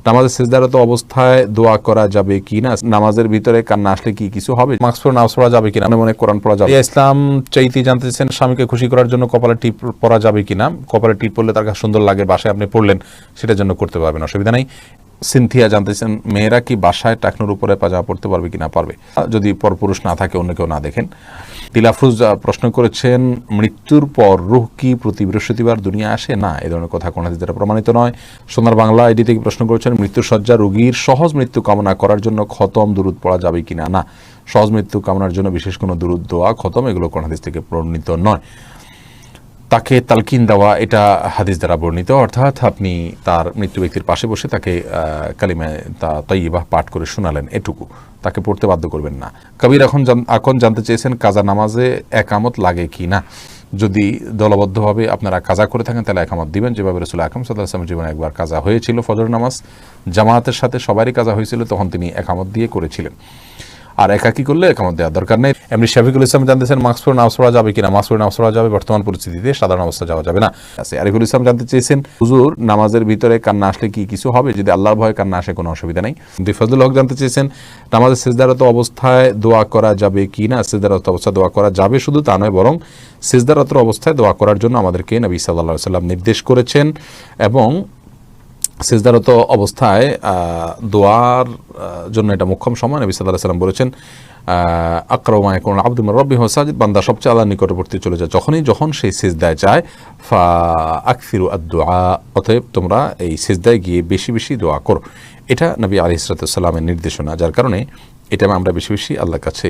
নামাজের সিজদারত অবস্থায় দোয়া করা যাবে কি না, নামাজের ভিতরে কান্না আসলে কি কিছু হবে, মাস্ক পরে নামাজ পড়া যাবে কিনা, মনে কোরআন পড়া যাবে। ইসলাম চাইতে জানতেছেন স্বামীকে খুশি করার জন্য কপালে টিপ পরা যাবে কিনা, কপালে টিপ পড়লে তার কাছে সুন্দর লাগে, বাসায় আপনি পড়লেন, সেটার জন্য করতে পারবেন, অসুবিধা নেই। সিনথিয়া জানতেছেন মেয়েরা কি বাসায় টাকনুর উপরে পাজামা পড়তে পারবে কিনা, পারবে যদি পরপুরুষ না থাকে, অন্য কেউ না দেখেন। দিলাফরুজ প্রশ্ন করেছেন মৃত্যুর পর রূহ কি প্রতি বৃহস্পতিবার দুনিয়া আসে, না এই ধরনের কথা কোনো হাদিস দ্বারা প্রমাণিত নয়। সোনার বাংলা আইডি থেকে প্রশ্ন করেছেন মৃত্যুর শয্যা রোগীর সহজ মৃত্যু কামনা করার জন্য খতম দুরূদ পড়া যাবে কিনা, না সহজ মৃত্যু কামনার জন্য বিশেষ কোনো দুরূদ দোয়া খতম এগুলো কোনো হাদিস থেকে প্রমাণিত নয়। তাকে তালকিন দেওয়া এটা হাদিস দ্বারা বর্ণিত, অর্থাৎ আপনি তার মৃত্যু ব্যক্তির পাশে বসে তাকে কালিমায়ে তাইয়্যিবাহ পাঠ করে শোনালেন, এটুকু, তাকে পড়তে বাধ্য করবেন না। কবির এখন জানতে চেয়েছেন কাজা নামাজে একামত লাগে কি না, যদি দলবদ্ধভাবে আপনারা কাজা করে থাকেন তাহলে একামত দিবেন, যেভাবে রাসূল আকরাম সাল্লাল্লাহু আলাইহি ওয়াসাল্লাম জীবনে একবার কাজা হয়েছিল ফজর নামাজ, জামায়াতের সাথে সবারই কাজা হয়েছিল, তখন তিনি একামত দিয়ে করেছিলেন। আর একাকি করলে একামত দেওয়ার দরকার নেই। এমনি শফিকুল ইসলাম জানতেছেন মাস্ক পরে নামাজ পড়া যাবে কিনা, মাস্ক পরে নামাজ পড়া যাবে, বর্তমান পরিস্থিতিতে সাধারণ অবস্থা যাওয়া যাবে না। আরিফুল ইসলাম জানতে চেয়েছেন হুজুর নামাজের ভিতরে কান্না আসলে কি কিছু হবে, যদি আল্লাহর ভয়ে কান্না আসে কোনো অসুবিধা নেই। ফজলুল হক জানতে চেয়েছেন নামাজের সিজদারত অবস্থায় দোয়া করা যাবে কি না, সিজদারত অবস্থায় দোয়া করা যাবে, শুধু তা নয় বরং সিজদারত অবস্থায় দোয়া করার জন্য আমাদেরকে নবী সাল্লাল্লাহু আলাইহি ওয়াসাল্লাম নির্দেশ করেছেন, এবং সিজদারত অবস্থায় দোয়ার জন্য এটা মুখ্যম সময়। নবী সাল্লাল্লাহু আলাইহি ওয়াসাল্লাম বলেছেন আকরামু মা ইয়াকুনু আবদু মির রাব্বিহি ওয়া সাজিদ, বান্দা সবচেয়ে আল্লাহর নিকটবর্তী চলে যায় যখন সেই সিজদায় যায়, ফা আকসিরু আদ-দুআ, অতএব তোমরা এই সিজদায় গিয়ে বেশি বেশি দোয়া করো। এটা নবী আলাইহিস সালাতু ওয়াস সালামের নির্দেশনা, যার কারণে এটা আমরা বেশি বেশি আল্লাহর কাছে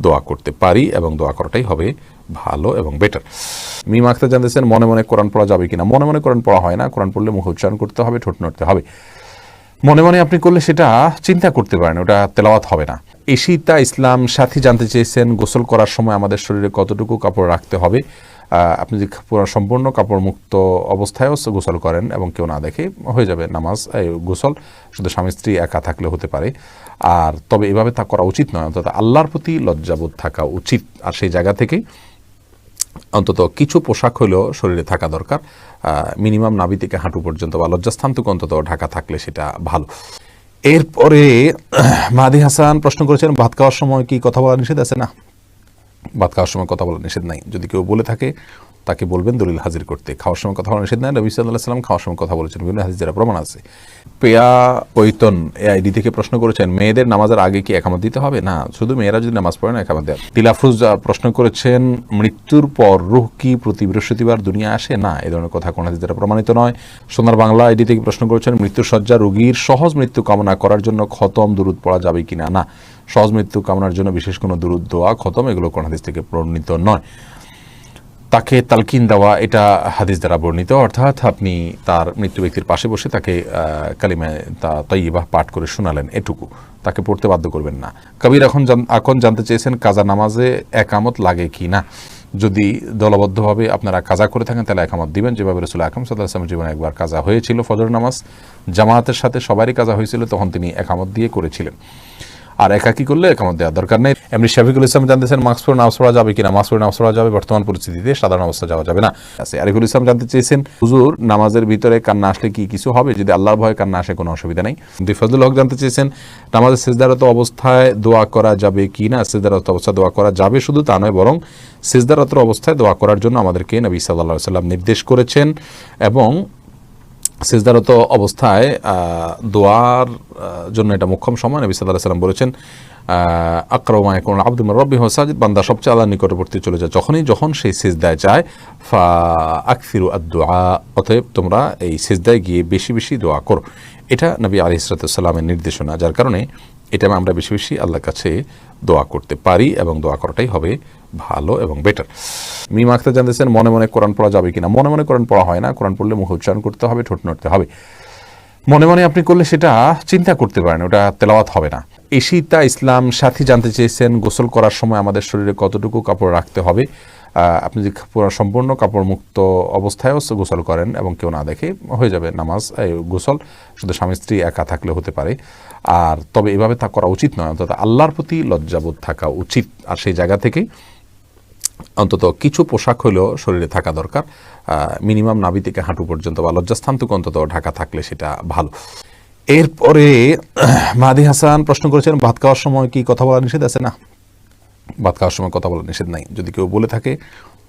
দোয়া করতে পারি, এবং দোয়া করাটাই হবে ভালো এবং বেটার। মিম আখতার জানতেছেন মনে মনে কোরআন পড়া যাবে কিনা, মনে মনে কোরআন পড়া হয় না, কোরআন পড়লে মুখ উচ্চারণ করতে হবে, ঠোঁট নড়তে হবে। মনে মনে আপনি করলে সেটা চিন্তা করতে পারেন, ওটা তেলাওয়াত হবে না। ঈশিতা ইসলাম সাথী জানতে চেয়েছেন গোসল করার সময় আমাদের শরীরে কতটুকু কাপড় রাখতে হবে। আপনি যদি সম্পূর্ণ কাপড় মুক্ত অবস্থায়ও গোসল করেন এবং কেউ না দেখে, হয়ে যাবে নামাজ গোসল, শুধু স্বামী স্ত্রী একা থাকলে হতে পারে। আর তবে এভাবে তা করা উচিত নয়, অন্তত আল্লাহর প্রতি লজ্জাবোধ থাকা উচিত। আর সেই জায়গা থেকেই অন্তত কিছু পোশাক হলেও শরীরে থাকা দরকার, মিনিমাম নাভি থেকে হাঁটু পর্যন্ত বা লজ্জাস্থানটুকু অন্তত ঢাকা থাকলে সেটা ভালো। এরপরে মাহাদি হাসান প্রশ্ন করেছেন ভাত খাওয়ার সময় কি কথা বলা নিষেধ আছে, না ভাত খাওয়ার সময় কথা বলা নিষেধ নাই। যদি কেউ বলে থাকে তাকে বলবেন দলিল হাজির করতে। খাওয়ার সময় কথা বলা নিষেধ নাই, নবী সাল্লাল্লাহু আলাইহি ওয়াসাল্লাম খাওয়ার সময় কথা বলেছেন, বিভিন্ন হাদিস দ্বারা প্রমাণ আছে। পেয়া পৈতন আইডি থেকে প্রশ্ন করেছেন মেয়েদের নামাজের আগে কি একামত দিতে হবে, না শুধু মেয়েরা যদি নামাজ পড়ে না একামত দেয়। দিলাফরুজ প্রশ্ন করেছেন মৃত্যুর পর রূহ কি প্রতি বৃহস্পতিবার দুনিয়া আসে, না এই ধরনের কথা কোনো হাদিস দ্বারা প্রমাণিত নয়। সোনার বাংলা আইডি থেকে প্রশ্ন করেছেন মৃত্যুর শয্যা রোগীর সহজ মৃত্যু কামনা করার জন্য খতম দুরূদ পড়া যাবে কিনা, না সহজ মৃত্যু কামনার জন্য বিশেষ কোনো দুরূদ দোয়া খতম এগুলো কোনো হাদিস থেকে প্রমাণিত নয়। তাকে তালকিন দেওয়া এটা হাদিস দ্বারা বর্ণিত, অর্থাৎ আপনি তার মৃত্যু ব্যক্তির পাশে বসে তাকে কালিমায়ে তাইয়্যিবাহ পাঠ করে শোনালেন, এটুকু, তাকে পড়তে বাধ্য করবেন না। কবির এখন জানতে চেয়েছেন কাজা নামাজে একামত লাগে কি না, যদি দলবদ্ধভাবে আপনারা কাজা করে থাকেন তাহলে একামত দিবেন, যেভাবে রাসূল আকরাম সাল্লাল্লাহু আলাইহি ওয়াসাল্লাম জীবনে একবার কাজা হয়েছিল ফজর নামাজ, জামায়াতের সাথে সবারই কাজা হয়েছিল, তখন তিনি একামত দিয়ে করেছিলেন। আর একাকি করলে একামত দেওয়ার দরকার নেই। এমনি শফিকুল ইসলাম জানতেছেন মাস্ক পরে নামাজ পড়া যাবে কিনা, মাস্ক পরে নামাজ পড়া যাবে, বর্তমান পরিস্থিতিতে সাধারণ অবস্থা যাওয়া যাবে না। আরিফুল ইসলাম জানতে চেয়েছেন হুজুর নামাজের ভিতরে কান্না আসলে কি কিছু হবে, যদি আল্লাহর ভয়ে কান্না আসে কোনো অসুবিধা নেই। ফজলুল হক জানতে চেয়েছেন নামাজের সিজদারত অবস্থায় দোয়া করা যাবে কি না, সিজদারত অবস্থায় দোয়া করা যাবে, শুধু তা নয় বরং সিজদারত অবস্থায় দোয়া করার জন্য আমাদেরকে নবী সাল্লাল্লাহু আলাইহি ওয়াসাল্লাম নির্দেশ করেছেন, এবং সিজদারত অবস্থায় দোয়ার জন্য এটা মুখ্যম সময়। নবী সাল্লাল্লাহু আলাইহি ওয়াসাল্লাম বলেছেন আকরামু মা ইয়াকুনু আবদু মির রাব্বিহি ওয়া সাজিদ, বান্দা সবচেয়ে আল্লাহর নিকটবর্তী চলে যায় যখন সেই সিজদায় যায়, ফা আকসিরু আদ-দুআ, অতএব তোমরা এই সিজদায় গিয়ে বেশি বেশি দোয়া করো। এটা নবী আলাইহিস সালাতু ওয়াস সালামের নির্দেশনা, যার কারণে এটা আমরা বেশি বেশি আল্লাহর কাছে দোয়া করতে পারি, এবং দোয়া করাটাই হবে ভালো এবং বেটার। মিম আখতার জানতেছেন মনে মনে কোরআন পড়া যাবে কিনা, মনে মনে কোরআন পড়া হয় না, কোরআন পড়লে মুখ উচ্চারণ করতে হবে, ঠোঁট নড়তে হবে। মনে মনে আপনি করলে সেটা চিন্তা করতে পারেন, ওটা তেলাওয়াত হবে না। ঈশিতা ইসলাম সাথী জানতে চেয়েছেন গোসল করার সময় আমাদের শরীরে কতটুকু কাপড় রাখতে হবে। আপনি যদি সম্পূর্ণ কাপড় মুক্ত অবস্থায়ও গোসল করেন এবং কেউ না দেখে, হয়ে যাবে নামাজ গোসল, শুধু স্বামী স্ত্রী একা থাকলে হতে পারে। আর তবে এভাবে তা করা উচিত নয়, অন্তত আল্লাহর প্রতি লজ্জাবোধ থাকা উচিত। আর সেই জায়গা থেকেই অন্তত কিছু পোশাক হলেও শরীরে থাকা দরকার, মিনিমাম নাভি থেকে হাঁটু পর্যন্ত বা লজ্জাস্থানটুকু অন্তত ঢাকা থাকলে সেটা ভালো। এরপরে মাহাদি হাসান প্রশ্ন করেছেন, ভাত খাওয়ার সময় কি কথা বলা নিষেধ আছে? না, ভাত খাওয়ার সময় কথা বলা নিষেধ নাই। যদি কেউ বলে থাকে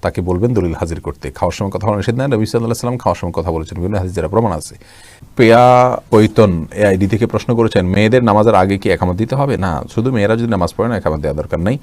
তাকে বলবেন দলিল হাজির করতে। খাওয়ার সময় কথা বলা নিষেধ নাই। নবী সাল্লাল্লাহু আলাইহি ওয়াসাল্লাম খাওয়ার সময় কথা বলেছেন, বিভিন্ন হাদিস দ্বারা প্রমাণ আছে। পেয়া পৈতন এআইডি থেকে প্রশ্ন করেছেন, মেয়েদের নামাজের আগে কি একামত দিতে হবে? না, শুধু মেয়েরা যদি নামাজ পড়ে না, একামত দেওয়ার দরকার নাই।